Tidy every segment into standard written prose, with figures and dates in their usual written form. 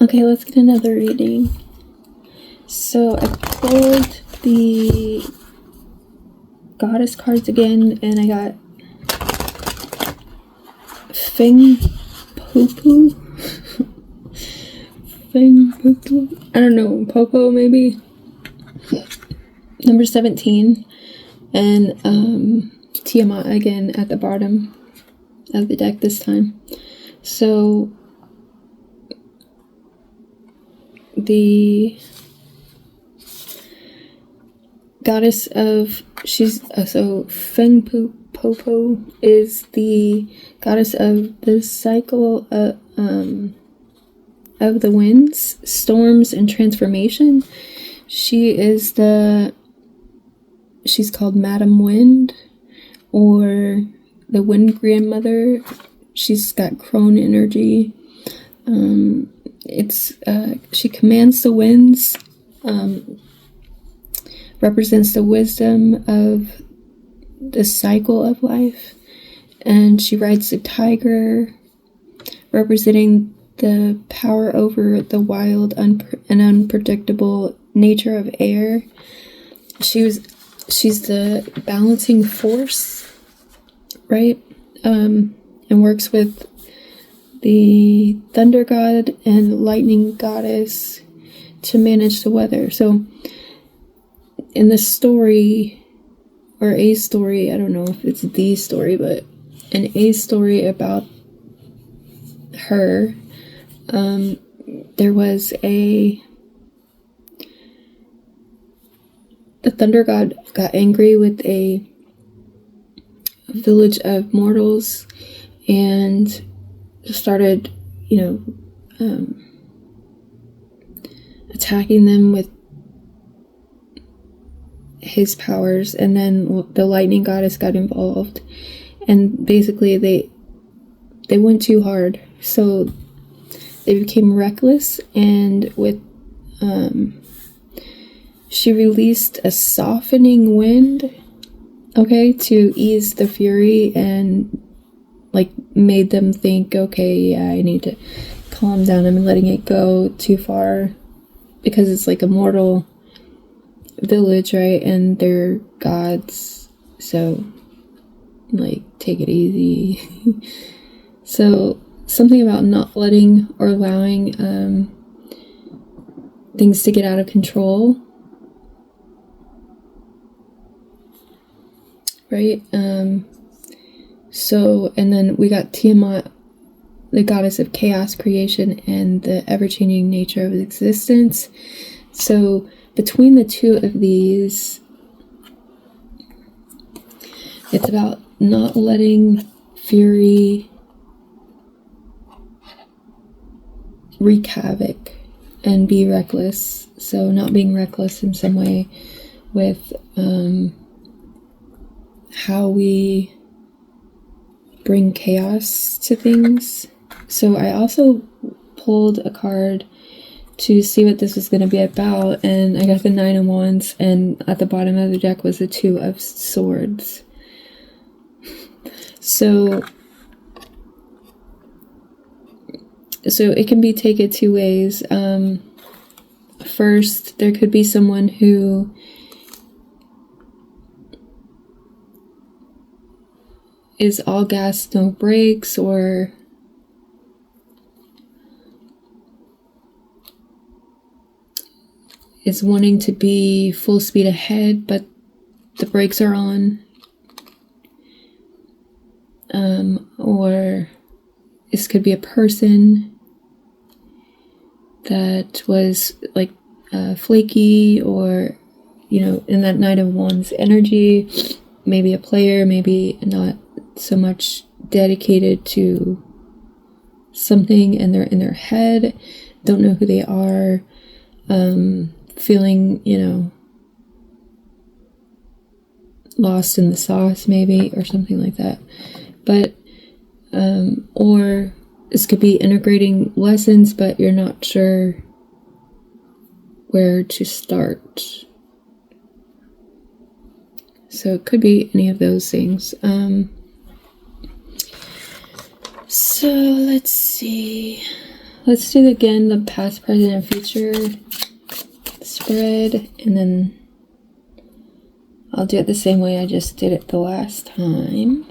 Okay, let's get another reading. So I pulled the goddess cards again, and I got Feng Popo. Feng Popo? I don't know, Popo maybe? Number 17. And Tiamat again at the bottom of the deck this time. So the goddess of so Feng Popo is the goddess of the cycle of the winds, storms, and transformation. She's called Madam Wind, or the Wind Grandmother. She's got crone energy. She commands the winds, represents the wisdom of the cycle of life, and she rides the tiger, representing the power over the wild and unpredictable nature of air. She's the balancing force, right? And works with the thunder god and lightning goddess to manage the weather. So in the story, or a story, I don't know if it's the story, but in a story about her, there was the thunder god got angry with a village of mortals and started, attacking them with his powers, and then the lightning goddess got involved, and basically they went too hard, so they became reckless, and she released a softening wind, to ease the fury, and made them think, okay, yeah, I need to calm down. I'm letting it go too far, because it's like a mortal village, right? And they're gods, so take it easy. So something about not letting or allowing things to get out of control, right? And then we got Tiamat, the goddess of chaos, creation, and the ever-changing nature of existence. So between the two of these, it's about not letting fury wreak havoc and be reckless. So not being reckless in some way with how we bring chaos to things. So I also pulled a card to see what this was going to be about, and I got the 9 of Wands, and at the bottom of the deck was the 2 of Swords. So it can be taken two ways. First, there could be someone who is all gas, no brakes, or is wanting to be full speed ahead, but the brakes are on. Or this could be a person that was flaky, or in that 9 of Wands energy, maybe a player, maybe not so much dedicated to something, and they're in their head, don't know who they are, feeling lost in the sauce maybe, or something like that. But or this could be integrating lessons, but you're not sure where to start. So it could be any of those things. So let's see. let's do again the past, present, and future spread, and then I'll do it the same way I just did it the last time.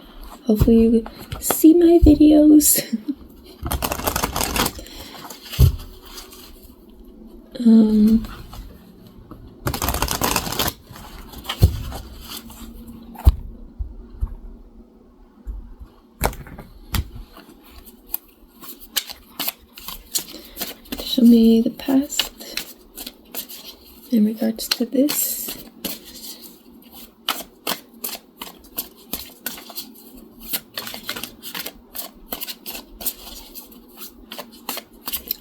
Hopefully you see my videos. Show me the past in regards to this.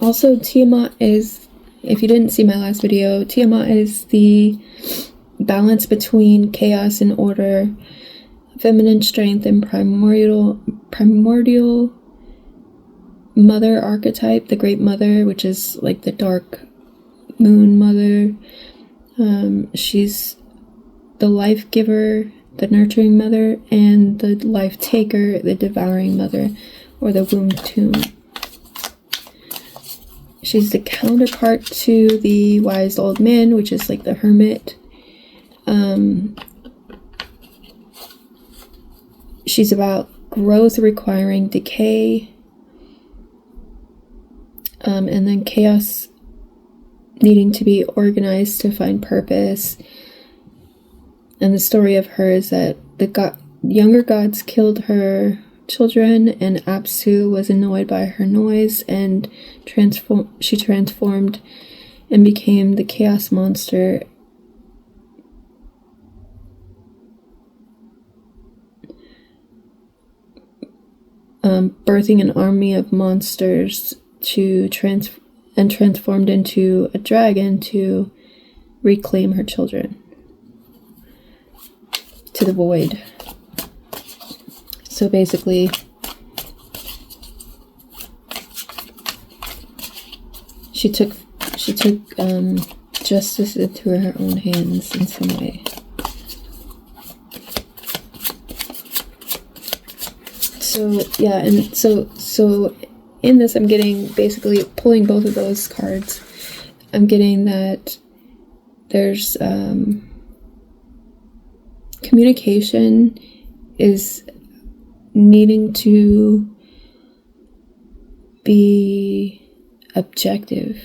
Also, Tiamat is, if you didn't see my last video, Tiamat is the balance between chaos and order, feminine strength, and primordial mother archetype, the great mother, which is like the dark moon mother. She's the life giver, the nurturing mother, and the life taker, the devouring mother, or the womb tomb. She's the counterpart to the wise old man, which is like the hermit. She's about growth requiring decay. And then chaos needing to be organized to find purpose. And the story of her is that the younger gods killed her children, and Apsu was annoyed by her noise, and she transformed and became the chaos monster. Birthing an army of monsters transformed into a dragon to reclaim her children to the void. So basically, she took justice into her own hands in some way. So yeah, and so in this, I'm getting, basically pulling both of those cards, I'm getting that there's communication is needing to be objective.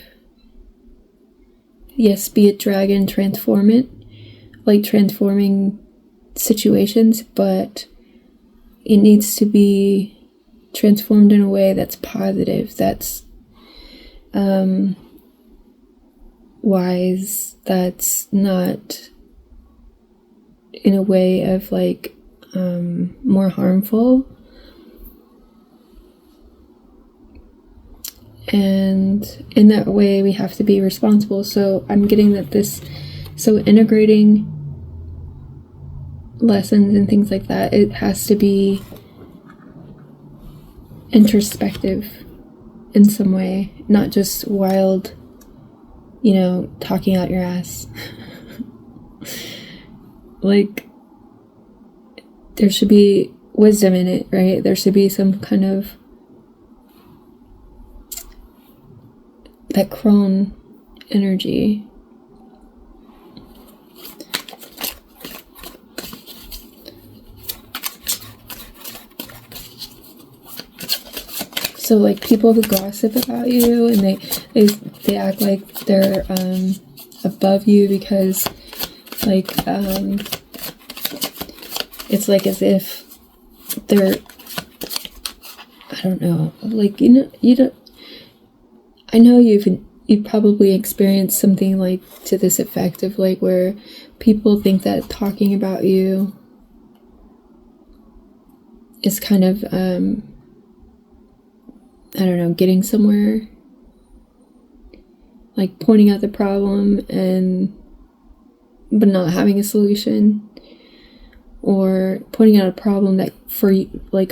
Yes, be a dragon, transform it, like transforming situations, but it needs to be transformed in a way that's positive, that's wise, that's not in a way of like more harmful. And in that way we have to be responsible. So I'm getting that so integrating lessons and things like that, it has to be introspective in some way, not just wild, talking out your ass. Like, there should be wisdom in it, right? There should be some kind of that crone energy. So like people who gossip about you and they act like they're above you because like it's like as if they're, I don't know, like you don't, I know you've probably experienced something like to this effect of like where people think that talking about you is kind of I don't know, getting somewhere, like pointing out the problem but not having a solution, or pointing out a problem that for like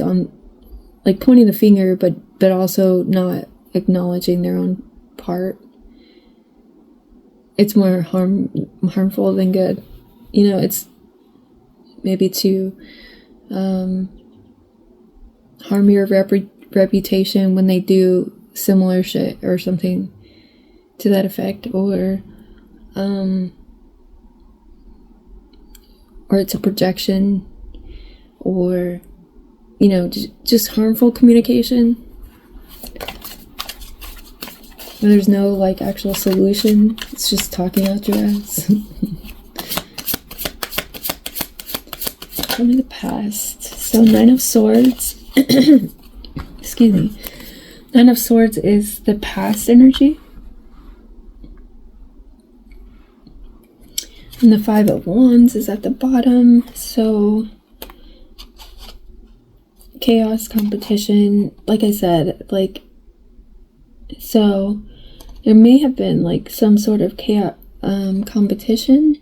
pointing the finger but also not acknowledging their own part. It's more harmful than good. It's maybe to harm your reputation when they do similar shit or something to that effect, or it's a projection, or just harmful communication where there's no like actual solution. It's just talking out your ass. Tell me the past. So 9 of Swords. Excuse me. 9 of Swords is the past energy. And the 5 of Wands is at the bottom. So chaos, competition, like I said, like, so there may have been like some sort of chaos, competition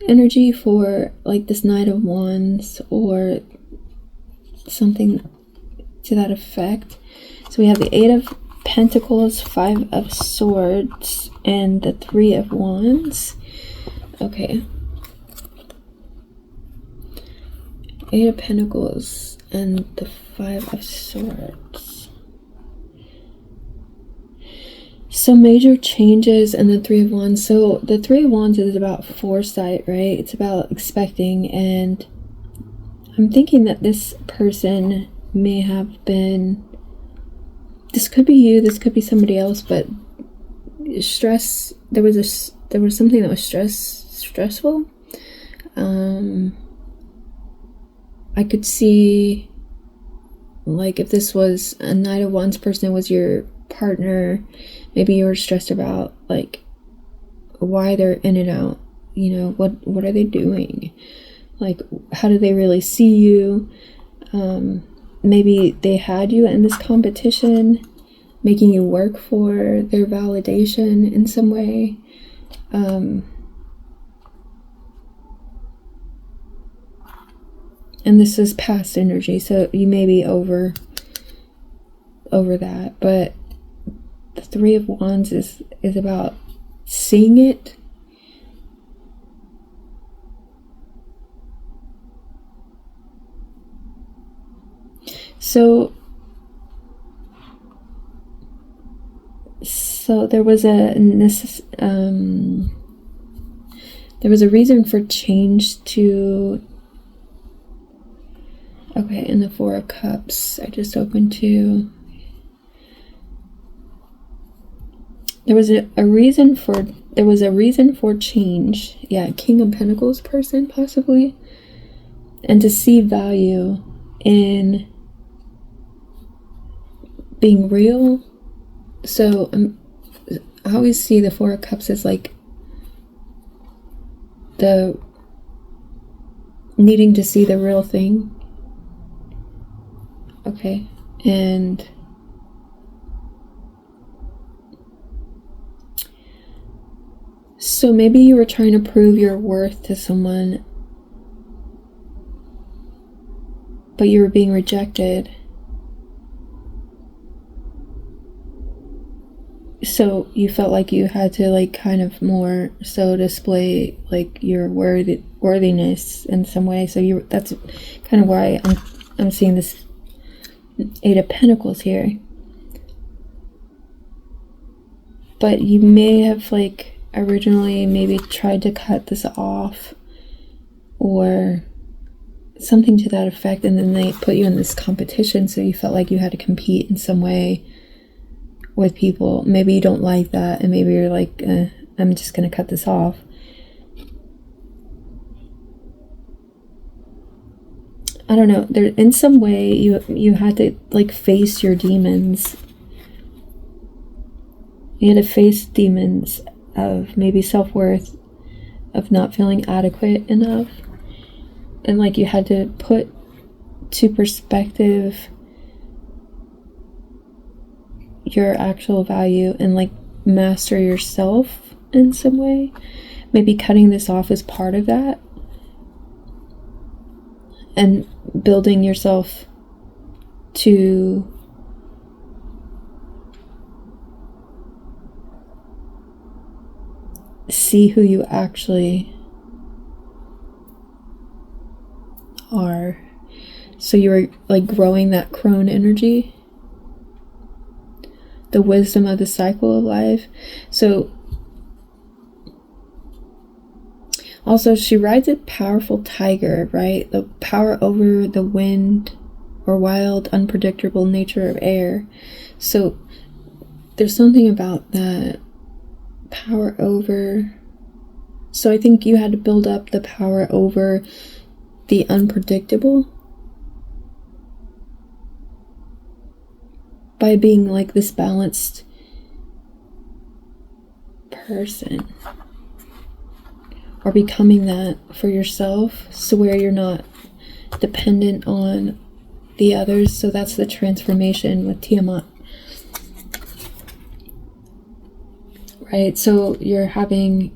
energy for like this Knight of Wands or something to that effect. So we have the 8 of Pentacles, 5 of Swords, and the 3 of Wands. Okay. 8 of Pentacles and the 5 of Swords. So major changes and the 3 of Wands. So the 3 of Wands is about foresight, right? It's about expecting, and I'm thinking that this person may have been, this could be you, this could be somebody else, but stress, there was something that was stressful. I could see, like, if this was a Knight of Wands person, was your partner, maybe you were stressed about, like, why they're in and out, what are they doing? Like, how do they really see you? Maybe they had you in this competition, making you work for their validation in some way. And this is past energy, so you may be over that. But the 3 of Wands is about seeing it. So there was a reason for change to. Okay, and the 4 of Cups, I just opened to. There was a reason for change. Yeah, King of Pentacles person, possibly. And to see value in being real. So I always see the 4 of Cups as like the needing to see the real thing. Okay, and so maybe you were trying to prove your worth to someone, but you were being rejected. So you felt like you had to, like, kind of more so display like your worthiness in some way. So that's kind of why I'm seeing this 8 of Pentacles here. But you may have, like, originally maybe tried to cut this off or something to that effect, and then they put you in this competition, so you felt like you had to compete in some way with people. Maybe you don't like that, and maybe you're like, I'm just gonna cut this off. I don't know, there in some way you had to, like, face your demons. You had to face demons of maybe self-worth, of not feeling adequate enough, and, like, you had to put to perspective your actual value and, like, master yourself in some way. Maybe cutting this off is part of that, and building yourself to see who you actually are. So you're, like, growing that crone energy. the wisdom of the cycle of life. So also she rides a powerful tiger, right? The power over the wind or wild, unpredictable nature of air. So there's something about that power over. So I think you had to build up the power over the unpredictable by being like this balanced person, or becoming that for yourself, so where you're not dependent on the others. So that's the transformation with Tiamat, right? So you're having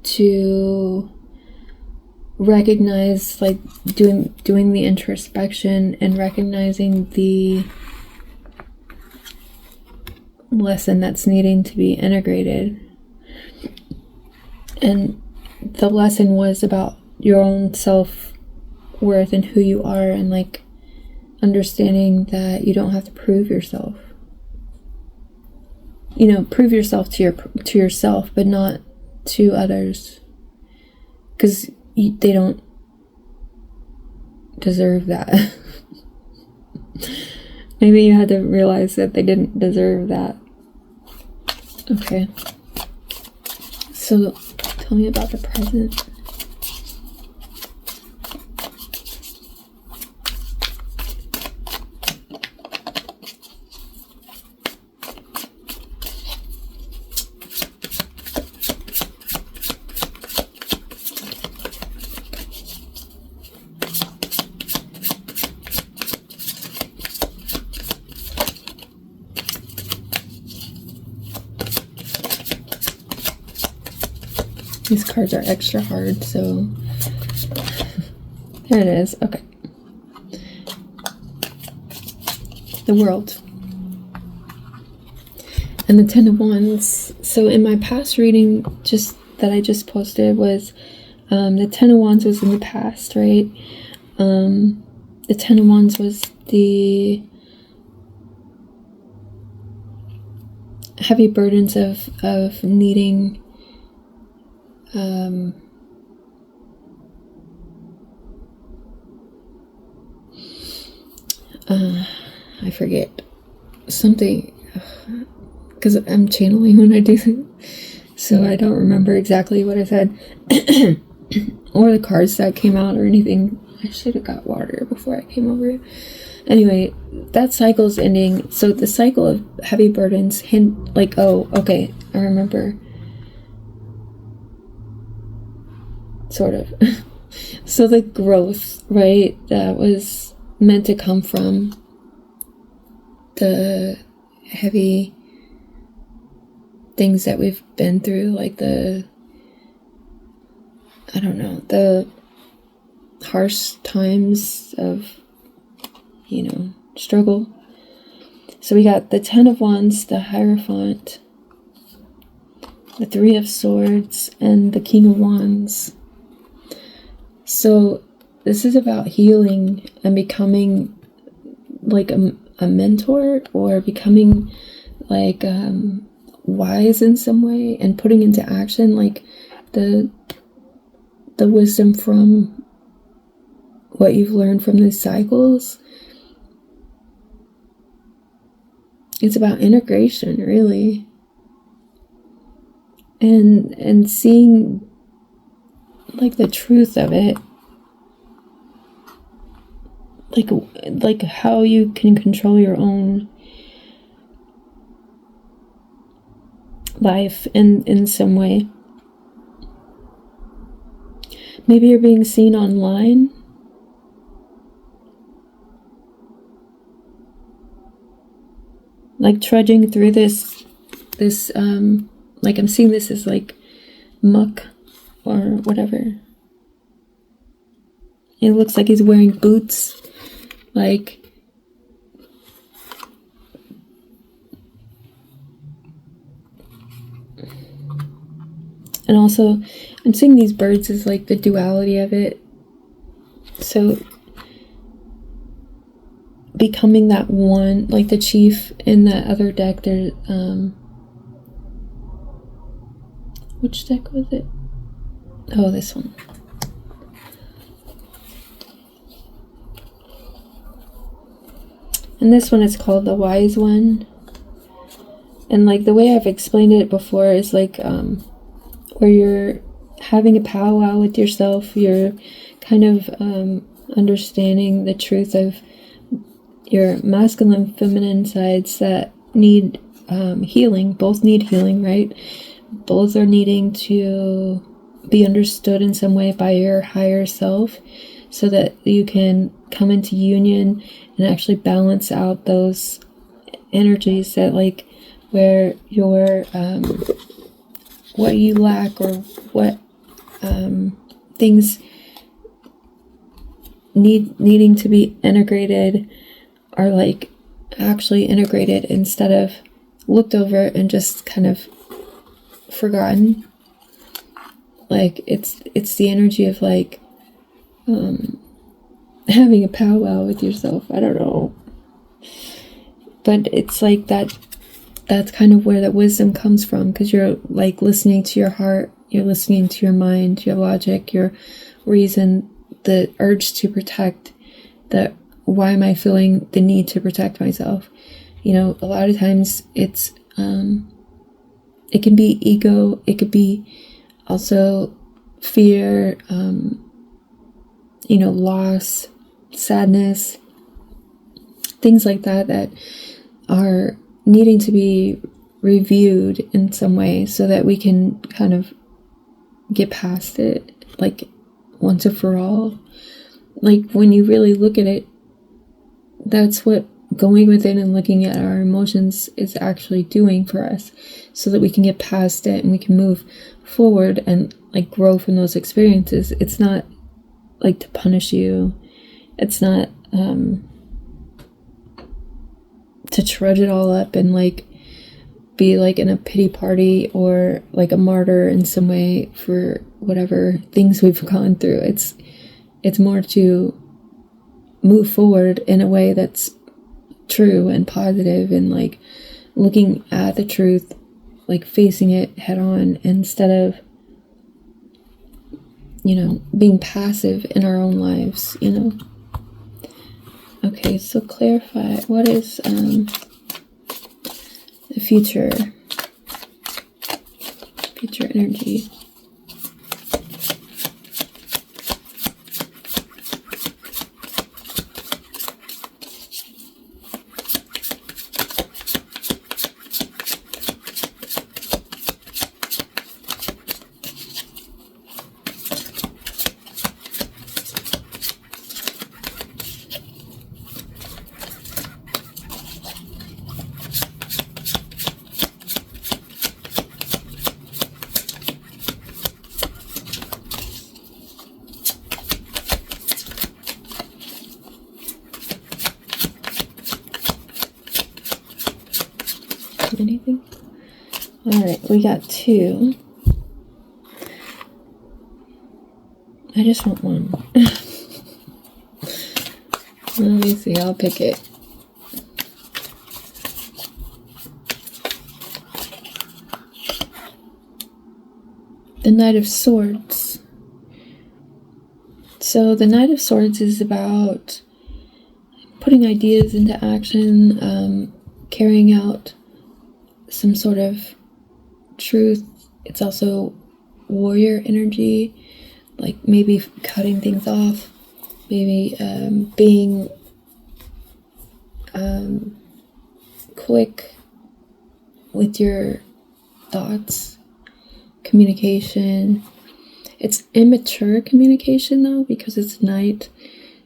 to recognize, like doing the introspection and recognizing the lesson that's needing to be integrated. And the lesson was about your own self-worth and who you are, and like understanding that you don't have to prove yourself. You know, prove yourself to yourself, but not to others, because they don't deserve that. Maybe you had to realize that they didn't deserve that. Okay. So tell me about the present. These cards are extra hard, so there it is. Okay. The World. And the Ten of Wands. So in my past reading, that I just posted, was the Ten of Wands was in the past, right? The Ten of Wands was the heavy burdens of needing I forget something, because I'm channeling when I do this, so I don't remember exactly what I said or the cards that came out or anything. I should have got water before I came over. Anyway, that cycle's ending. So the cycle of heavy burdens, oh, okay, I remember. Sort of. So the growth, right, that was meant to come from the heavy things that we've been through, like the harsh times of, struggle. So we got the Ten of Wands, the Hierophant, the Three of Swords, and the King of Wands. So this is about healing and becoming like a mentor, or becoming like wise in some way, and putting into action like the wisdom from what you've learned from these cycles. It's about integration, really, and seeing like the truth of it, like how you can control your own life in some way. Maybe you're being seen online. Like trudging through this like I'm seeing this as like muck or whatever. It looks like he's wearing boots, like and also I'm seeing these birds as like the duality of it. So becoming that one, like the chief in that other deck. There, which deck was it? Oh, this one. And this one is called the Wise One. And like the way I've explained it before is like where you're having a powwow with yourself, you're kind of understanding the truth of your masculine, feminine sides that need healing. Both need healing, right? Both are needing to be understood in some way by your higher self, so that you can come into union and actually balance out those energies that, like, where your what you lack, or what things needing to be integrated are like actually integrated instead of looked over and just kind of forgotten. Like it's the energy of like having a powwow with yourself. I don't know, but it's like that's kind of where that wisdom comes from, because you're like listening to your heart, you're listening to your mind, your logic, your reason, the urge to protect, the why am I feeling the need to protect myself. You know, a lot of times it's it can be ego, it could be also fear, you know, loss, sadness, things like that that are needing to be reviewed in some way, so that we can kind of get past it, like once and for all. Like when you really look at it, that's what going within and looking at our emotions is actually doing for us, so that we can get past it and we can move forward and like grow from those experiences. It's not like to punish you. It's not to trudge it all up and like be like in a pity party or like a martyr in some way for whatever things we've gone through. It's more to move forward in a way that's true and positive, and like looking at the truth, like facing it head on, instead of, you know, being passive in our own lives, you know. Okay, so clarify, what is the future energy? Anything? All right, we got two. I just want one. Let me see, I'll pick it. The Knight of Swords. So the Knight of Swords is about putting ideas into action, carrying out some sort of truth. It's also warrior energy, like maybe cutting things off, maybe being quick with your thoughts, communication. It's immature communication though, because it's night.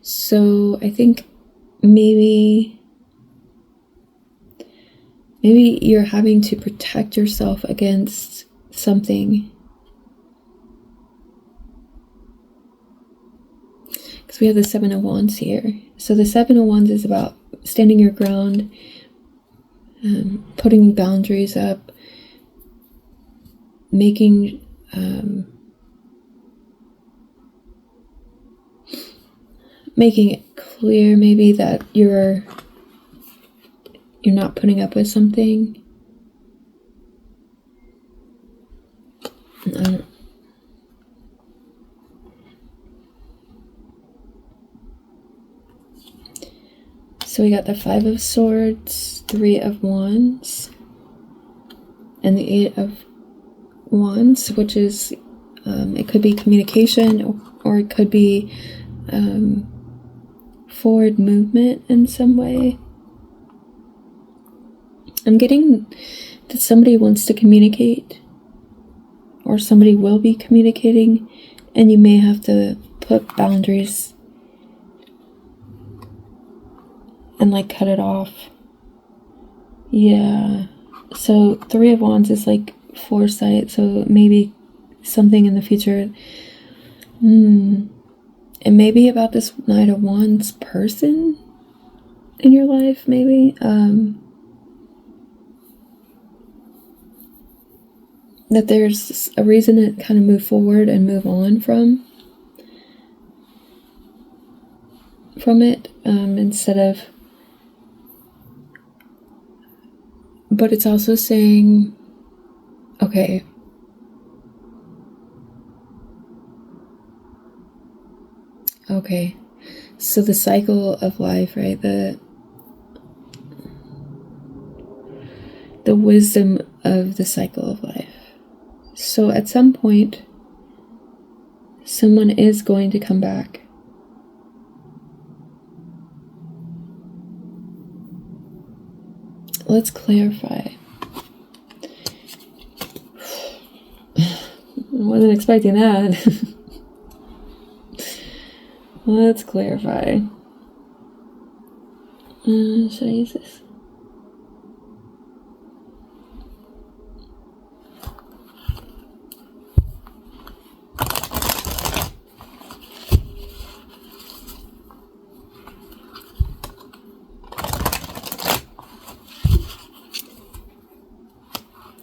So I think maybe you're having to protect yourself against something. Because we have the Seven of Wands here. So the Seven of Wands is about standing your ground, putting boundaries up, making it clear maybe that you're not putting up with something. So we got the 5 of Swords, 3 of Wands, and the 8 of Wands, which is, it could be communication, or it could be forward movement in some way. I'm getting that somebody wants to communicate, or somebody will be communicating, and you may have to put boundaries and like cut it off. Yeah. So 3 of Wands is like foresight, so maybe something in the future. It may be about this Knight of Wands person in your life, maybe. That there's a reason to kind of move forward and move on from it, instead of. But it's also saying, okay, so the cycle of life, right? The wisdom of the cycle of life. So at some point, someone is going to come back. Let's clarify. I wasn't expecting that. Let's clarify. Should I use this?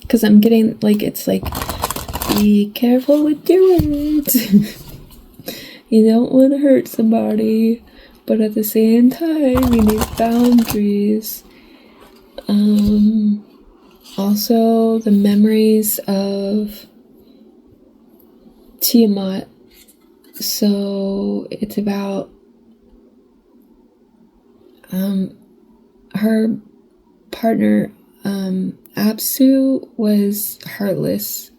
Because I'm getting, like, it's like, be careful with your words. You don't want to hurt somebody, but at the same time, you need boundaries. Also, the memories of Tiamat. So, it's about her partner, Apsu, was heartless,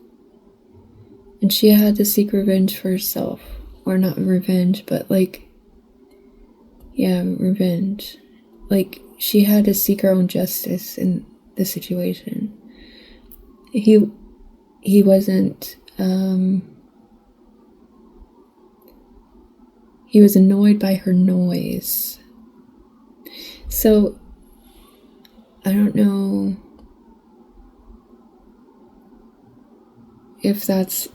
and she had to seek revenge for herself. Or not revenge, but like, yeah, revenge. Like, she had to seek her own justice in the situation. He wasn't, he was annoyed by her noise. So, I don't know if that's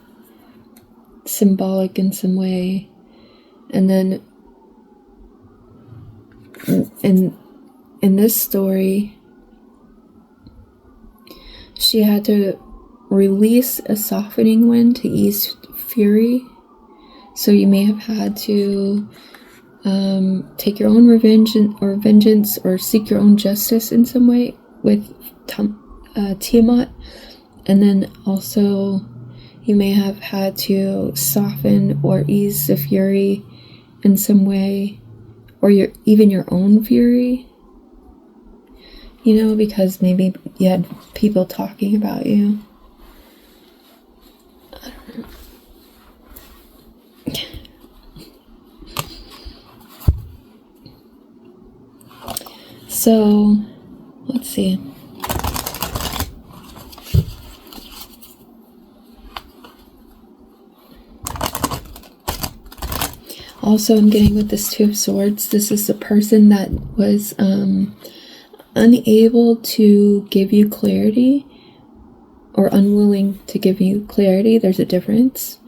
symbolic in some way. And then in this story, she had to release a softening wind to ease fury. So you may have had to take your own revenge or vengeance, or seek your own justice in some way with Tiamat. And then also you may have had to soften or ease the fury in some way, or even your own fury, you know, because maybe you had people talking about you. I don't know. So, let's see. Also, I'm getting with this 2 of Swords, this is the person that was unable to give you clarity, or unwilling to give you clarity. There's a difference.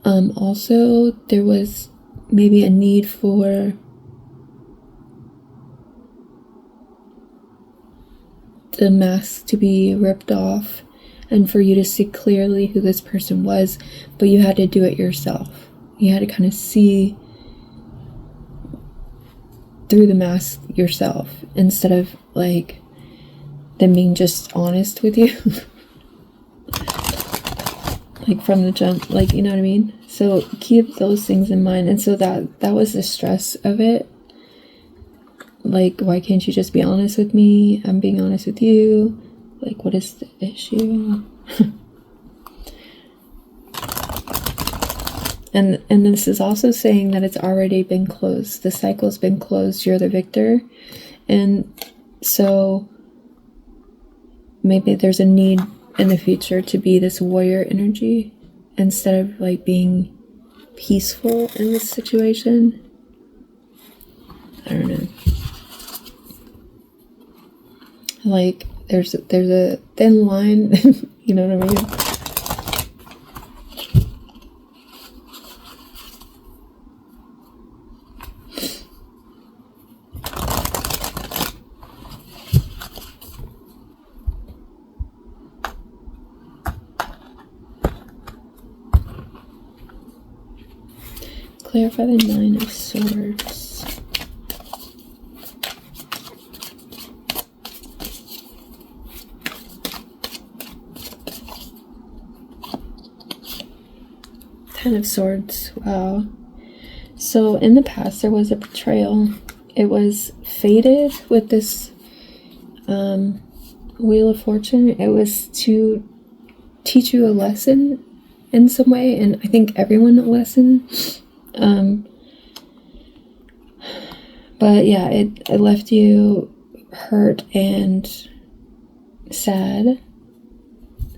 Also, there was maybe a need for the mask to be ripped off and for you to see clearly who this person was, but you had to do it yourself. You had to kind of see through the mask yourself, instead of like them being just honest with you. Like from the jump, like, you know what I mean? So keep those things in mind. And so that was the stress of it. Like, why can't you just be honest with me? I'm being honest with you. Like, what is the issue? and this is also saying that it's already been closed. The cycle's been closed. You're the victor. And so maybe there's a need in the future to be this warrior energy instead of like being peaceful in this situation. I don't know. Like there's a thin line. You know what I mean? Clarify the 9 of Swords. Ten of Swords. Wow. So in the past there was a betrayal. It was fated with this Wheel of Fortune. It was to teach you a lesson in some way, and I think everyone a lesson. But yeah, it left you hurt and sad.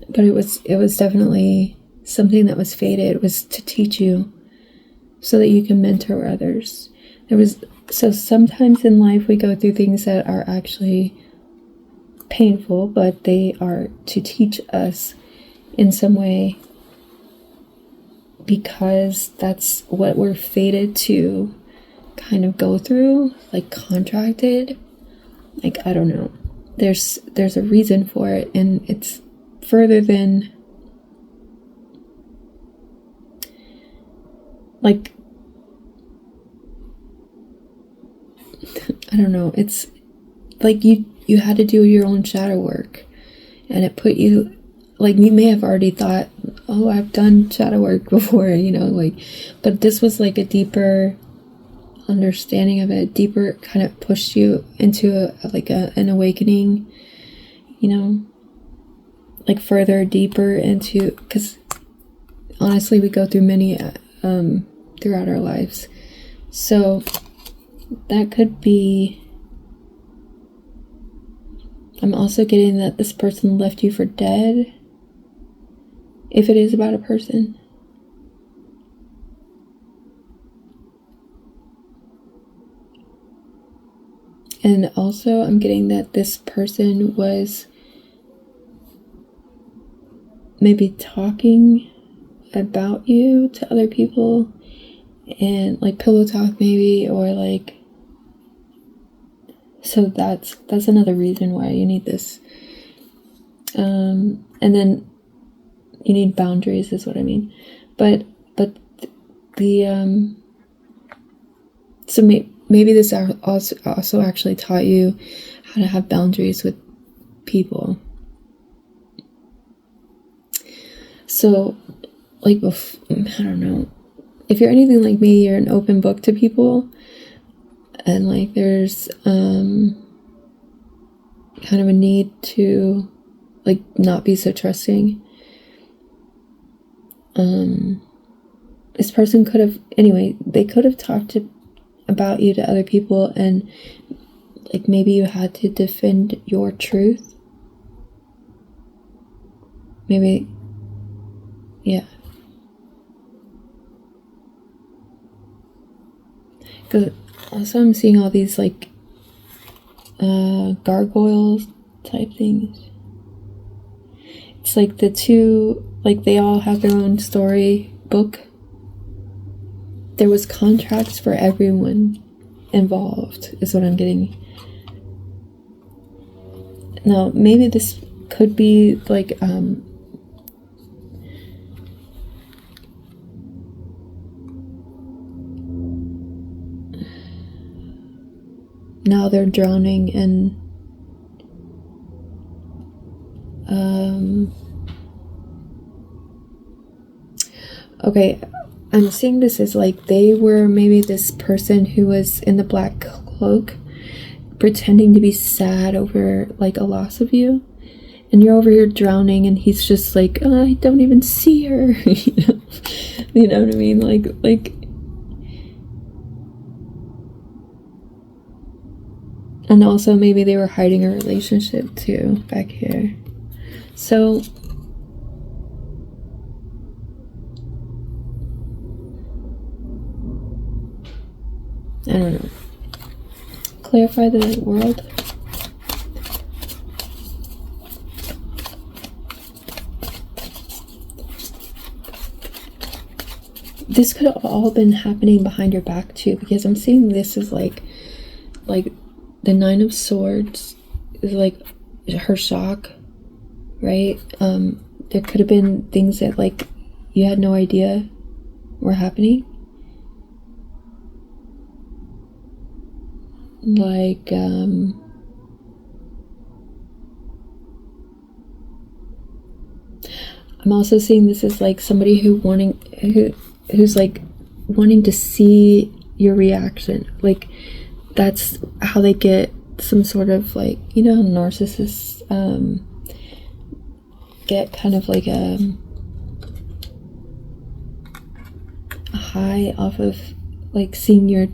But it was definitely something that was fated. It was to teach you so that you can mentor others. So sometimes in life we go through things that are actually painful, but they are to teach us in some way, because that's what we're fated to kind of go through, like contracted. Like, I don't know. There's a reason for it, and it's further than like, I don't know. It's like you had to do your own shadow work, and it put you, like, you may have already thought, oh, I've done shadow work before, you know, like, but this was like a deeper understanding of it, deeper, kind of pushed you into an awakening, you know, like further deeper into, because honestly we go through many throughout our lives. So that could be, I'm also getting that this person left you for dead, if it is about a person. And also I'm getting that this person was maybe talking about you to other people, and like pillow talk maybe, or like, so that's another reason why you need this. And then you need boundaries is what I mean. But the so maybe this also actually taught you how to have boundaries with people. So like, I don't know, if you're anything like me, you're an open book to people, and like there's kind of a need to like not be so trusting. This person could have, anyway, they could have talked about you to other people, and like maybe you had to defend your truth. Maybe, yeah. Because also I'm seeing all these like gargoyles type things. It's like the two, like they all have their own story book. There was contracts for everyone involved, is what I'm getting. Now, maybe this could be like now they're drowning in okay, I'm seeing this as like they were maybe this person who was in the black cloak pretending to be sad over like a loss of you, and you're over here drowning, and he's just like, oh, I don't even see her. You know what I mean? Like and also maybe they were hiding a relationship too back here. So I don't know. Clarify the world. This could have all been happening behind your back too, because I'm seeing this as like the Nine of Swords is like her shock, right? There could have been things that like you had no idea were happening. Like I'm also seeing this as like somebody who's like wanting to see your reaction. Like that's how they get some sort of like, you know, narcissists get kind of like a high off of like seeing your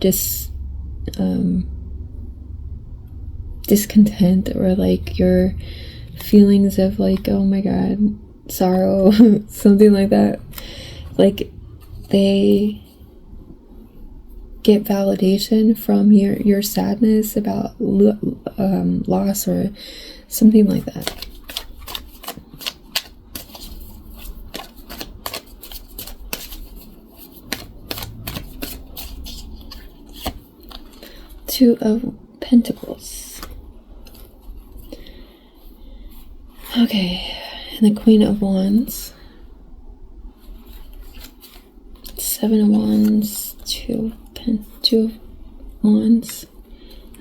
discontent, or like your feelings of like, oh my god, sorrow, something like that. Like they get validation from your sadness about loss or something like that. Two of Pentacles. Okay, and the Queen of Wands. Seven of Wands, Two of Wands,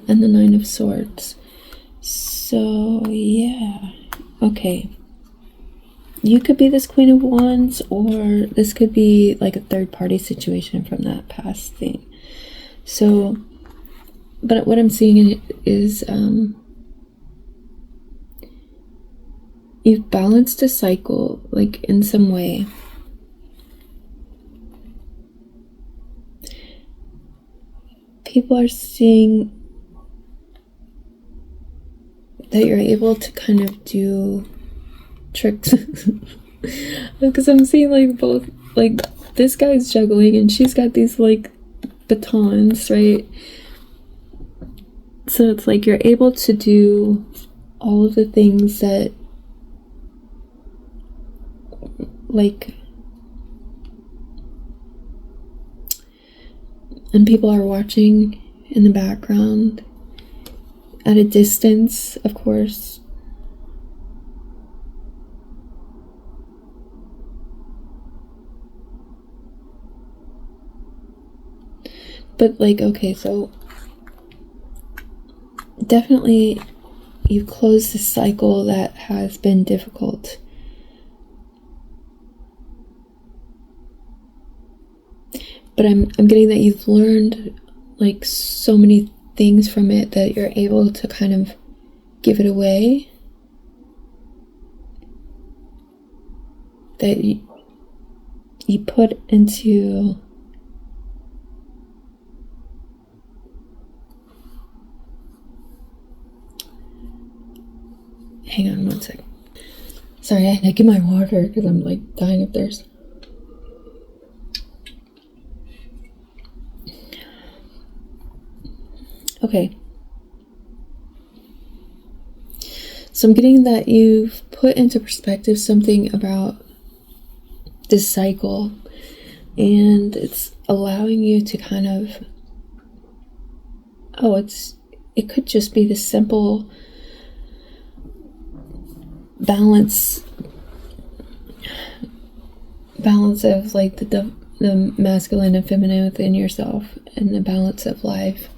and the Nine of Swords. So yeah, okay. You could be this Queen of Wands, or this could be like a third party situation from that past thing. So, but what I'm seeing is you've balanced a cycle, like in some way. People are seeing that you're able to kind of do tricks. Because I'm seeing like both, like this guy's juggling and she's got these like batons, right? So it's like you're able to do all of the things that like, and people are watching in the background at a distance, of course. But like, okay, so definitely you've closed the cycle that has been difficult. But I'm getting that you've learned like so many things from it that you're able to kind of give it away. That you put into hang on one second. Sorry, I had to get my water because I'm like dying of thirst. Okay. So I'm getting that you've put into perspective something about this cycle, and it's allowing you to kind of, it could just be this simple balance of like the masculine and feminine within yourself, and the balance of life.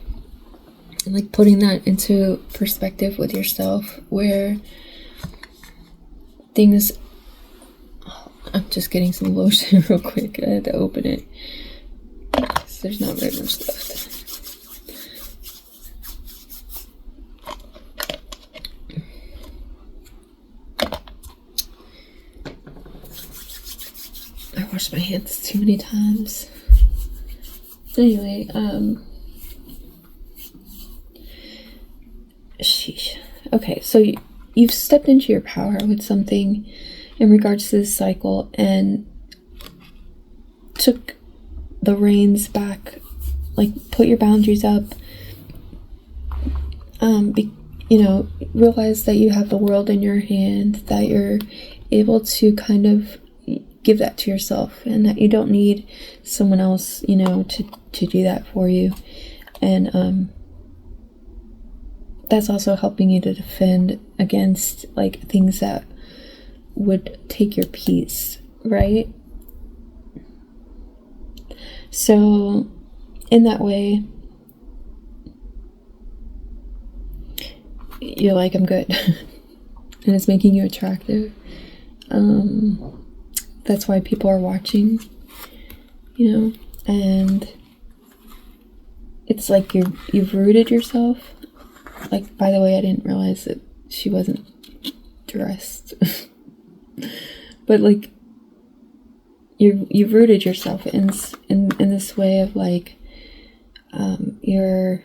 like putting that into perspective with yourself, where things, I'm just getting some lotion real quick. I had to open it. So there's not very much left. I washed my hands too many times. Anyway, sheesh. Okay, so you've stepped into your power with something in regards to this cycle and took the reins back, like put your boundaries up, realize that you have the world in your hand, that you're able to kind of give that to yourself, and that you don't need someone else, to do that for you. And that's also helping you to defend against like things that would take your peace, right? So in that way, you're like, I'm good. And it's making you attractive. That's why people are watching, and it's like you've rooted yourself. Like, by the way, I didn't realize that she wasn't dressed. But like, you've rooted yourself in this way of like, you're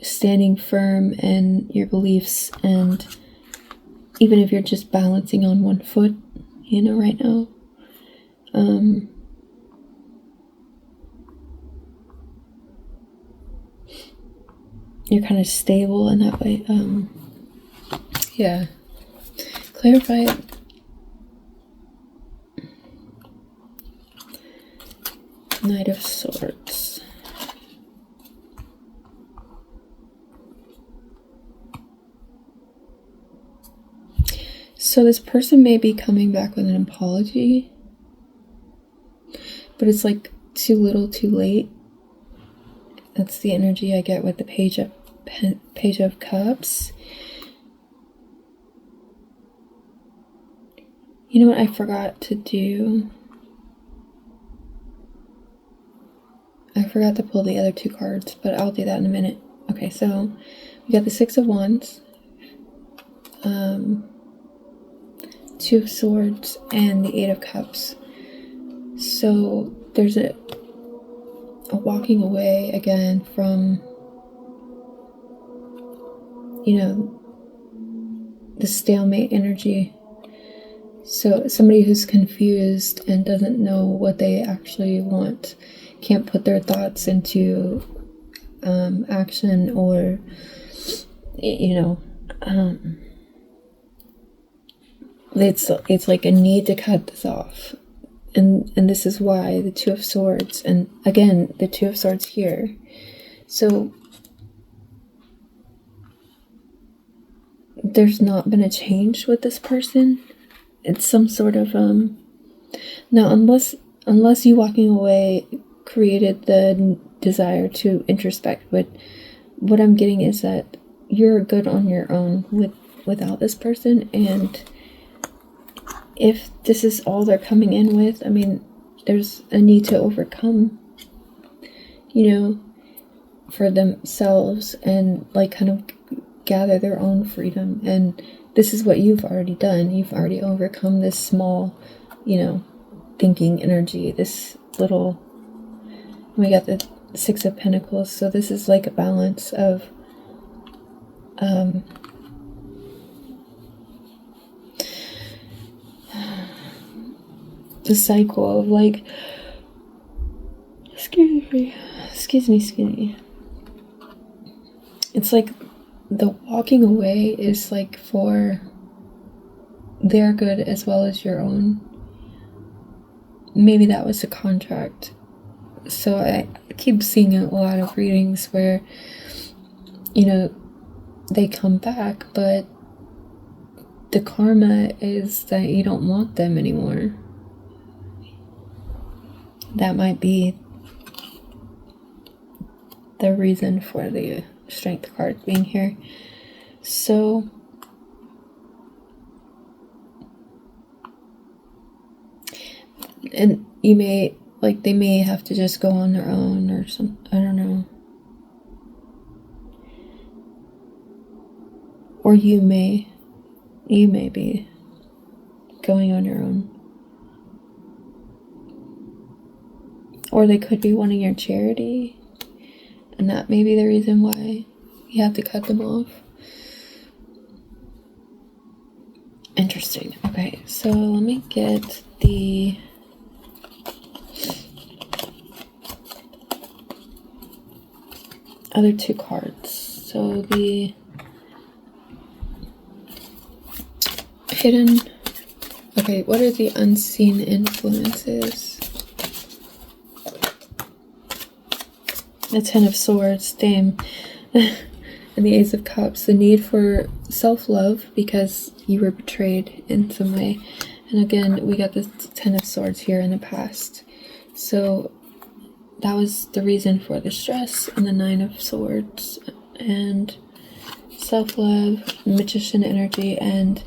standing firm in your beliefs, and even if you're just balancing on one foot, right now, you're kind of stable in that way. Yeah. Clarify it. Knight of Swords. So this person may be coming back with an apology, but it's like too little, too late. That's the energy I get with the Page of Cups. You know what I forgot to do? I forgot to pull the other two cards, but I'll do that in a minute. Okay, so we got the Six of Wands, Two of Swords, and the Eight of Cups. So there's a walking away again from, the stalemate energy. So somebody who's confused and doesn't know what they actually want, can't put their thoughts into action, or it's like a need to cut this off. And this is why the Two of Swords, and again the Two of Swords here. So there's not been a change with this person. It's some sort of now, unless you walking away created the desire to introspect, but what I'm getting is that you're good on your own without this person. And if this is all they're coming in with, I mean, there's a need to overcome, for themselves, and like kind of gather their own freedom. And this is what you've already done. You've already overcome this small, thinking energy, this little, we got the Six of Pentacles. So this is like a balance of the cycle of like, excuse me. It's like the walking away is like for their good as well as your own. Maybe that was the contract. So I keep seeing a lot of readings where, they come back, but the karma is that you don't want them anymore. That might be the reason for the Strength card being here. So and you may, like, they may have to just go on their own or some, I don't know. Or you may be going on your own. Or they could be wanting your charity, and that may be the reason why you have to cut them off. Interesting. Okay, so let me get the other two cards. So the hidden, okay, what are the unseen influences? The Ten of Swords, damn. And the Ace of Cups, the need for self-love because you were betrayed in some way. And again, we got the Ten of Swords here in the past. So that was the reason for the stress, and the Nine of Swords, and self-love, Magician energy, and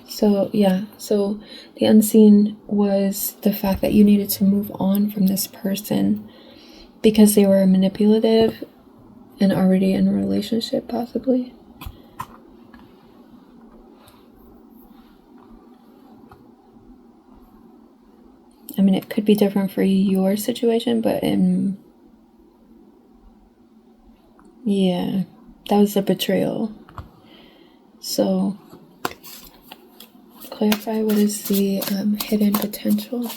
so yeah, so the unseen was the fact that you needed to move on from this person because they were manipulative and already in a relationship, possibly. I mean, it could be different for your situation, but yeah, that was a betrayal. So clarify, what is the hidden potential?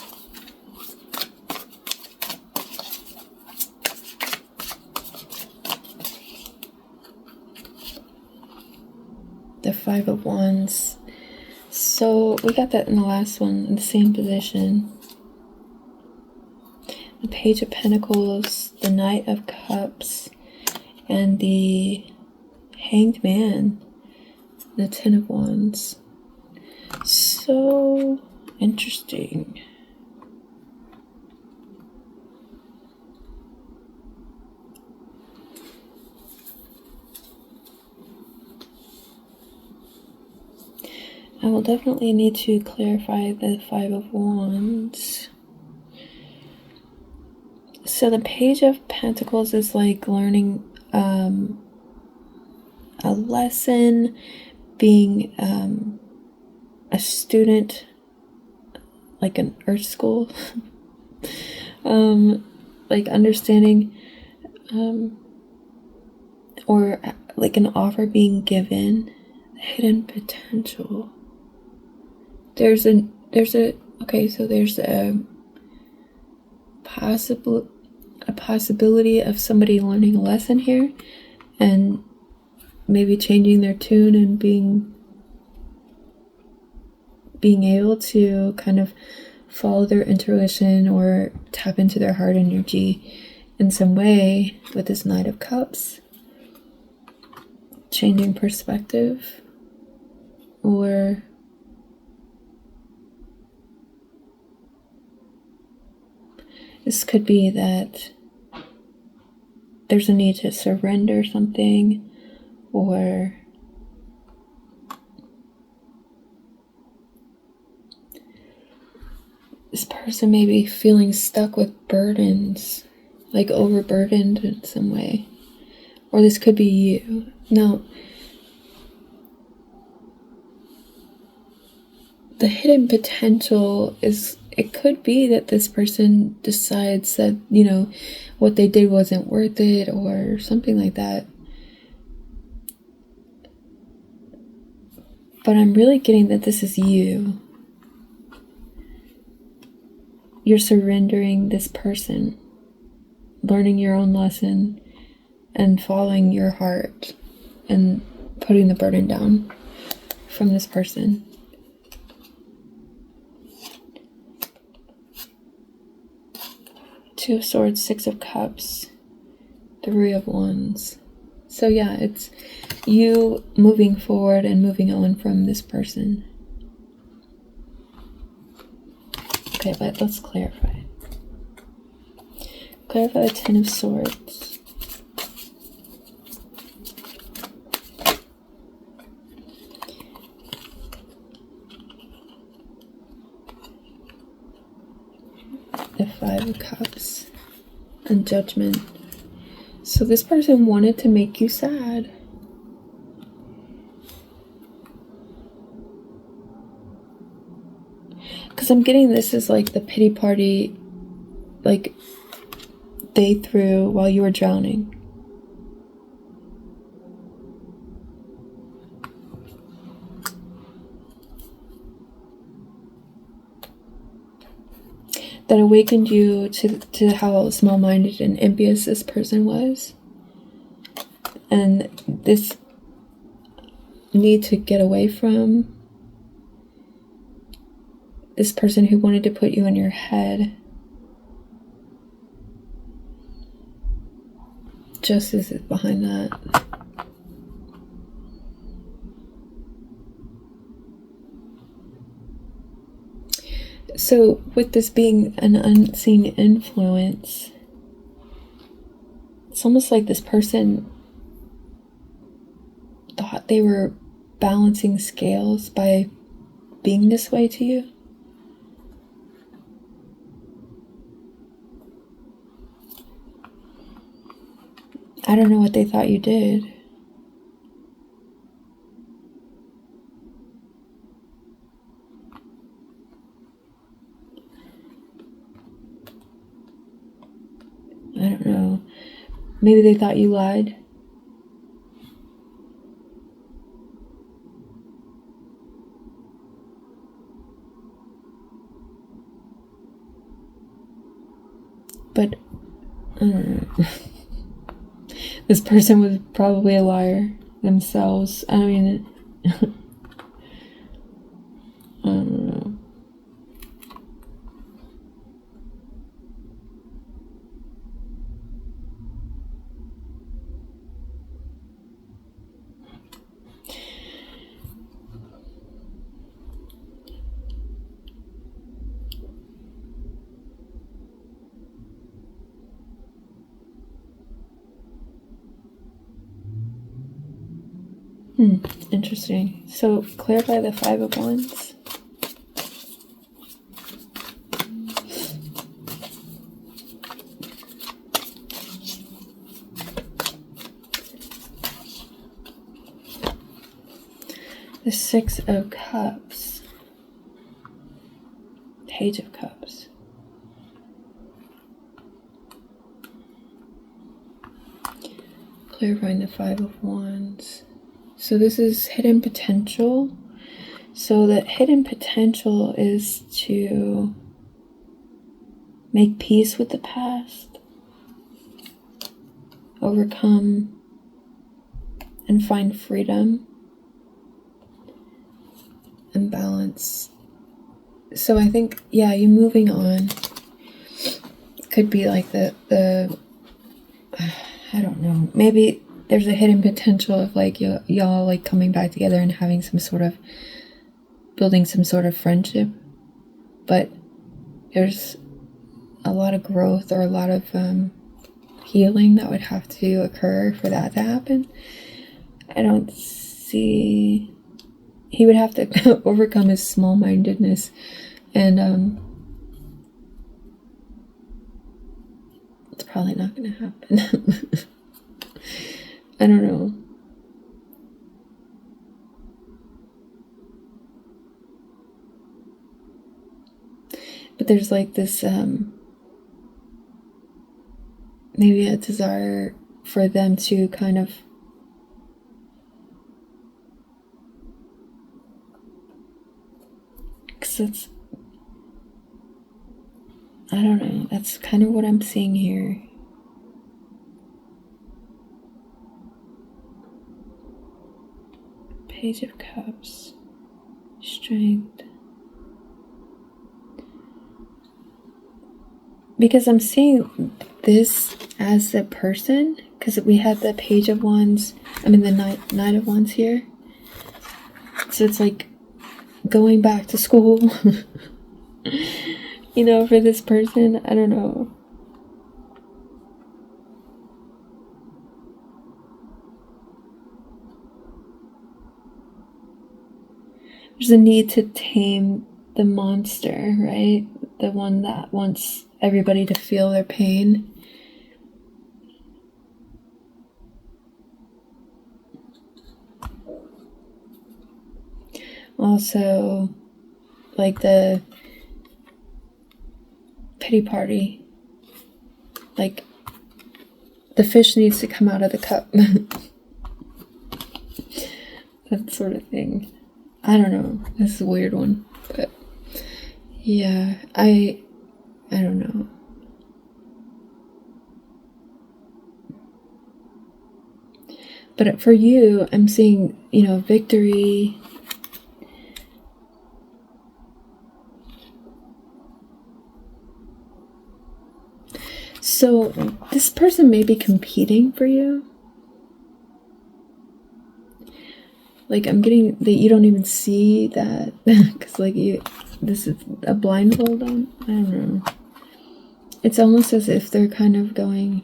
The Five of Wands. So we got that in the last one, in the same position. The Page of Pentacles, the Knight of Cups, and the Hanged Man, the Ten of Wands. So interesting. I will definitely need to clarify the Five of Wands. So the Page of Pentacles is like learning a lesson, being a student, like an Earth school, like understanding, or like an offer being given. Hidden potential. There's a possibility of somebody learning a lesson here and maybe changing their tune and being able to kind of follow their intuition or tap into their heart energy in some way with this Knight of Cups. Changing perspective, or this could be that there's a need to surrender something, or this person may be feeling stuck with burdens, like overburdened in some way. Or this could be you. Now, the hidden potential is, it could be that this person decides that, you know, what they did wasn't worth it or something like that. But I'm really getting that this is you. You're surrendering this person, learning your own lesson, and following your heart and putting the burden down from this person. Two of Swords, Six of Cups, Three of Wands. So yeah, it's you moving forward and moving on from this person. Okay, but let's clarify. Clarify the Ten of Swords. The Five of Cups and Judgment. So this person wanted to make you sad. Because I'm getting this as like the pity party, like they threw while you were drowning. That awakened you to how small-minded and envious this person was. And this need to get away from this person who wanted to put you in your head. Justice is behind that. So with this being an unseen influence, it's almost like this person thought they were balancing scales by being this way to you. I don't know what they thought you did. I don't know. Maybe they thought you lied. But I don't know. This person was probably a liar themselves. I mean, I don't know. Interesting. So clarify the Five of Wands. The Six of Cups. Page of Cups. Clarifying the Five of Wands. So this is hidden potential. So that hidden potential is to make peace with the past, overcome and find freedom and balance. So I think, yeah, you moving on could be like the I don't know, maybe there's a hidden potential of like y'all like coming back together and having some sort of, building some sort of friendship, but there's a lot of growth or a lot of healing that would have to occur for that to happen. I don't see, he would have to overcome his small-mindedness, and it's probably not going to happen. I don't know. But there's like this, maybe a desire for them to kind of it's, I don't know, that's kind of what I'm seeing here. Page of Cups, Strength. Because I'm seeing this as the person, because we had the Page of Wands, I mean the Knight of Wands here. So it's like going back to school, you know, for this person. I don't know. There's a need to tame the monster, right? The one that wants everybody to feel their pain. Also, like the pity party. Like, the fish needs to come out of the cup. That sort of thing. I don't know. This is a weird one. But, yeah, I don't know. But for you, I'm seeing, victory. So this person may be competing for you. Like, I'm getting that you don't even see that because like this is a blindfold on. I don't know. It's almost as if they're kind of going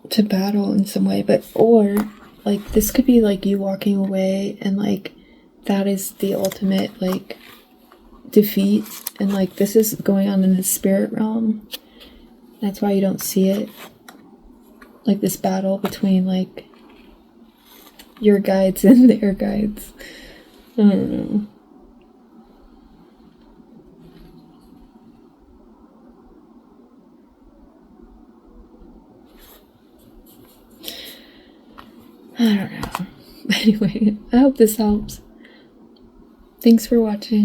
to battle in some way, or like this could be like you walking away and like that is the ultimate like defeat, and like this is going on in the spirit realm. That's why you don't see it. Like this battle between like your guides and their guides. I don't know. I don't know. Anyway, I hope this helps. Thanks for watching.